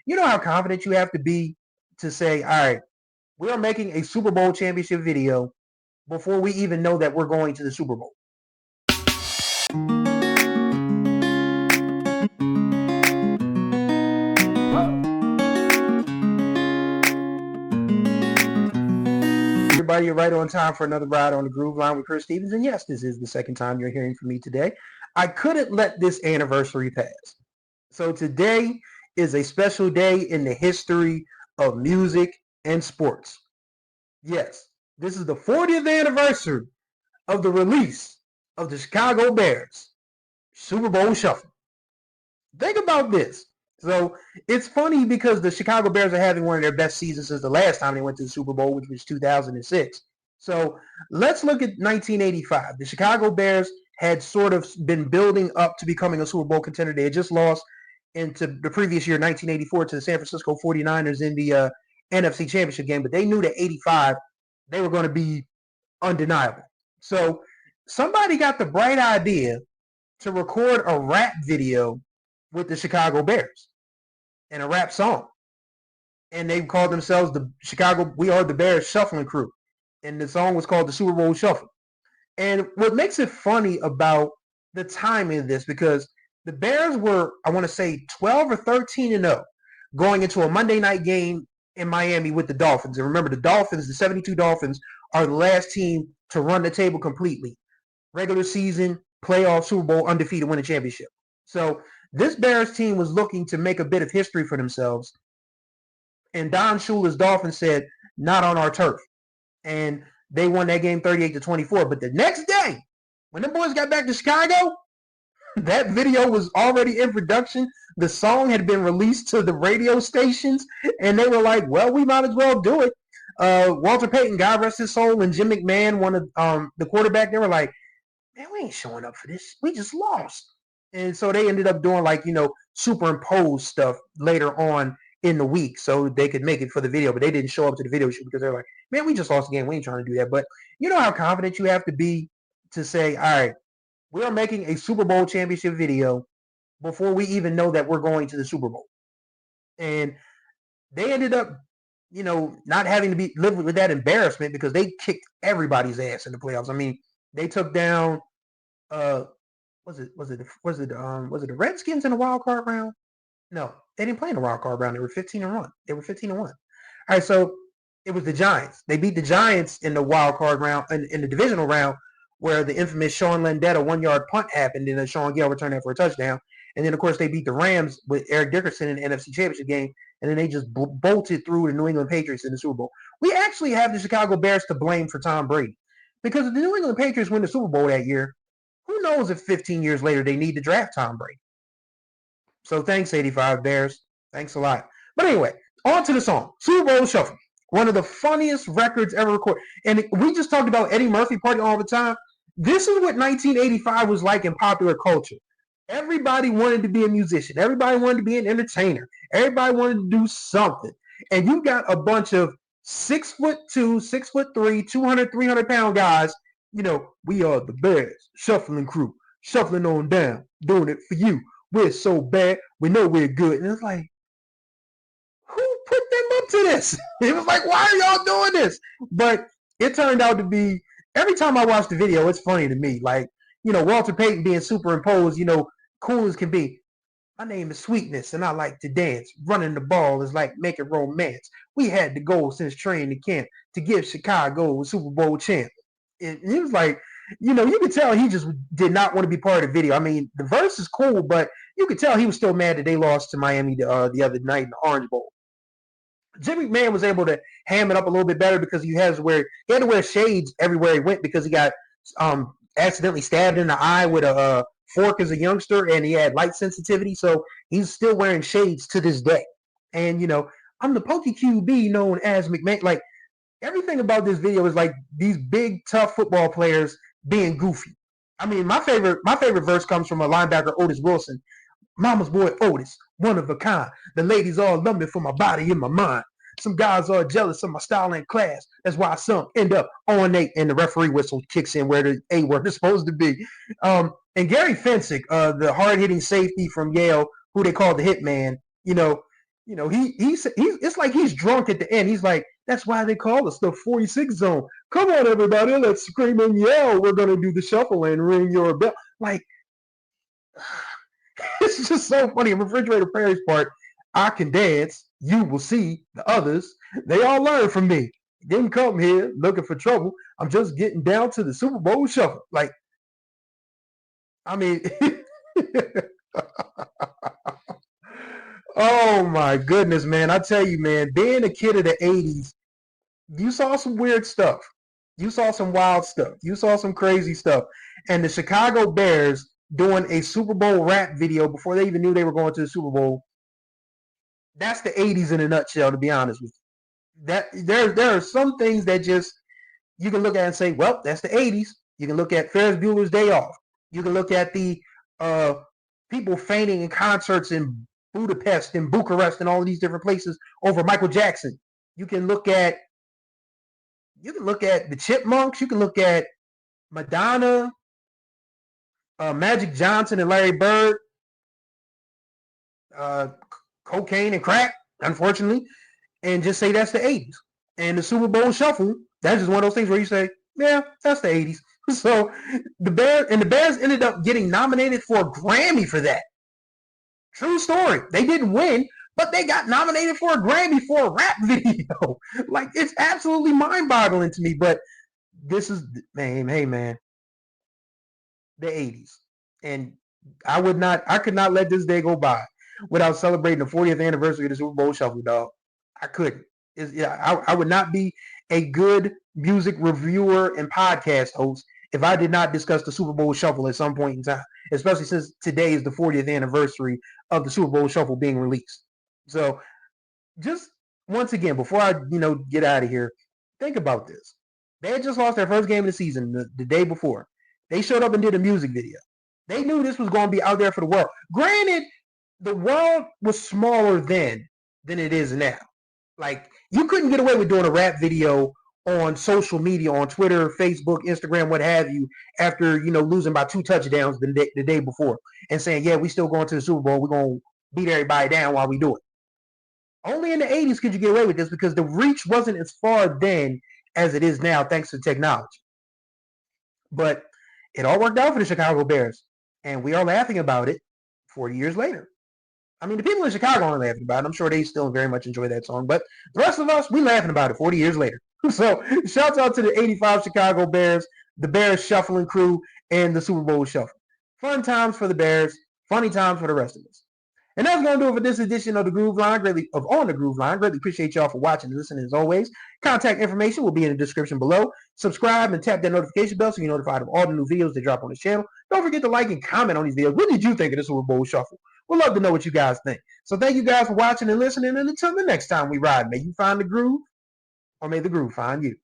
You know how confident you have to be to say, all right, we are making a Super Bowl championship video before we even know that we're going to the Super Bowl. Everybody, you're right on time for another ride on the Groove Line with Chris Stevens. And yes, this is the second time you're hearing from me today. I couldn't let this anniversary pass. So today is a special day in the history of music and sports. Yes, this is the 40th anniversary of the release of the Chicago Bears Super Bowl Shuffle. Think about this. So it's funny because the Chicago Bears are having one of their best seasons since the last time they went to the Super Bowl, which was 2006. So let's look at 1985. The Chicago Bears had sort of been building up to becoming a Super Bowl contender. They had just lost into the previous year, 1984, to the San Francisco 49ers in the NFC Championship game, but they knew that 85, they were going to be undeniable. So somebody got the bright idea to record a rap video with the Chicago Bears and a rap song. And they called themselves the Chicago, We Are the Bears Shuffling Crew. And the song was called the Super Bowl Shuffle. And what makes it funny about the timing of this, because the Bears were, I want to say, 12 or 13-0 going into a Monday night game in Miami with the Dolphins. And remember, the Dolphins, the 72 Dolphins, are the last team to run the table completely. Regular season, playoff, Super Bowl, undefeated, win a championship. So this Bears team was looking to make a bit of history for themselves. And Don Shula's Dolphins said, not on our turf. And they won that game 38-24. But the next day, when the boys got back to Chicago, that video was already in production. The song had been released to the radio stations, and they were like, well, we might as well do it. Walter Payton, God rest his soul, and Jim McMahon, one of the quarterback, they were like, man, we ain't showing up for this. We just lost. And so they ended up doing superimposed stuff later on in the week so they could make it for the video, but they didn't show up to the video shoot because they're like, man, we just lost the game. We ain't trying to do that. But you know how confident you have to be to say, all right, we are making a Super Bowl championship video before we even know that we're going to the Super Bowl. And they ended up, not having to live with that embarrassment because they kicked everybody's ass in the playoffs. I mean, they took down was it the Redskins in the wild card round? No, they didn't play in the wild card round. They were 15-1. They were 15-1. All right, so it was the Giants. They beat the Giants in the wild card round, in the divisional round, where the infamous Sean Landeta 1-yard punt happened, and then Sean Gale returned that for a touchdown. And then, of course, they beat the Rams with Eric Dickerson in the NFC Championship game, and then they just bolted through the New England Patriots in the Super Bowl. We actually have the Chicago Bears to blame for Tom Brady, because if the New England Patriots win the Super Bowl that year, who knows if 15 years later they need to draft Tom Brady. So thanks, 85 Bears. Thanks a lot. But anyway, on to the song, Super Bowl Shuffle. One of the funniest records ever recorded. And we just talked about Eddie Murphy Party all the time. This is what 1985 was like in popular culture. Everybody wanted to be a musician. Everybody wanted to be an entertainer. Everybody wanted to do something. And you got a bunch of 6'2", 6'3", 200, 300-pound guys. We are the Bears Shuffling Crew, shuffling on down, doing it for you. We're so bad, we know we're good. And it's like, who put them up to this? It was like, why are y'all doing this? But it turned out to be, every time I watch the video, it's funny to me. Like, Walter Payton being superimposed, cool as can be. My name is Sweetness, and I like to dance. Running the ball is like making romance. We had the goal since training camp to give Chicago a Super Bowl champ. And it was like, you could tell he just did not want to be part of the video. I mean, the verse is cool, but you could tell he was still mad that they lost to Miami the other night in the Orange Bowl. Jim McMahon was able to ham it up a little bit better because he had to wear shades everywhere he went because he got accidentally stabbed in the eye with a fork as a youngster, and he had light sensitivity, so he's still wearing shades to this day. And I'm the pokey QB known as McMahon. Like, everything about this video is like these big, tough football players being goofy. I mean, my favorite verse comes from a linebacker, Otis Wilson. Mama's boy Otis, one of a kind. The ladies all love me for my body and my mind. Some guys are jealous of my style and class. That's why some end up on 8, and the referee whistle kicks in where the A word is supposed to be. And Gary Fensick, the hard-hitting safety from Yale, who they called the Hitman, He's it's like he's drunk at the end. He's like, that's why they call us the 46 zone. Come on, everybody, let's scream and yell. We're gonna do the shuffle and ring your bell. Like, it's just so funny. In Refrigerator Perry's part, I can dance. You will see the others. They all learn from me. Didn't come here looking for trouble. I'm just getting down to the Super Bowl shuffle. Like, I mean, oh my goodness, man. I tell you, man, being a kid of the 80s, you saw some weird stuff. You saw some wild stuff. You saw some crazy stuff. And the Chicago Bears doing a Super Bowl rap video before they even knew they were going to the Super Bowl. That's the 80s in a nutshell, to be honest with you. There are some things that just you can look at and say, well, that's the 80s. You can look at Ferris Bueller's Day Off. You can look at the people fainting in concerts in Budapest and Bucharest and all of these different places over Michael Jackson. You can look at the Chipmunks. You can look at Madonna, Magic Johnson, and Larry Bird, cocaine and crack, unfortunately, and just say that's the 80s. And the Super Bowl shuffle, that's just one of those things where you say, yeah, that's the 80s. So the Bears ended up getting nominated for a Grammy for that. True story. They didn't win, but they got nominated for a Grammy for a rap video. Like, it's absolutely mind-boggling to me. But this is, man, hey, man, the 80s. And I could not let this day go by without celebrating the 40th anniversary of the Super Bowl Shuffle, dog. I couldn't. I would not be a good music reviewer and podcast host if I did not discuss the Super Bowl Shuffle at some point in time, especially since today is the 40th anniversary of the Super Bowl Shuffle being released. So just once again, before I get out of here, think about this. They had just lost their first game of the season the day before. They showed up and did a music video. They knew this was going to be out there for the world. Granted, the world was smaller then than it is now. Like, you couldn't get away with doing a rap video on social media, on Twitter, Facebook, Instagram, what have you, after losing by 2 touchdowns the day before and saying, yeah, we still going to the Super Bowl. We're going to beat everybody down while we do it. Only in the 80s could you get away with this because the reach wasn't as far then as it is now, thanks to technology. But it all worked out for the Chicago Bears, and we are laughing about it 40 years later. I mean, the people in Chicago aren't laughing about it. I'm sure they still very much enjoy that song, but the rest of us, we laughing about it 40 years later. So shouts out to the 85 Chicago Bears, the Bears Shuffling Crew, and the Super Bowl Shuffle. Fun times for the Bears, funny times for the rest of us. And that's going to do it for this edition of the Groove Line, On the Groove Line. Greatly appreciate y'all for watching and listening as always. Contact information will be in the description below. Subscribe and tap that notification bell so you're notified of all the new videos that drop on the channel. Don't forget to like and comment on these videos. What did you think of the Super Bowl Shuffle? We'd love to know what you guys think. So thank you guys for watching and listening. And until the next time we ride, may you find the groove, or may the groove find you.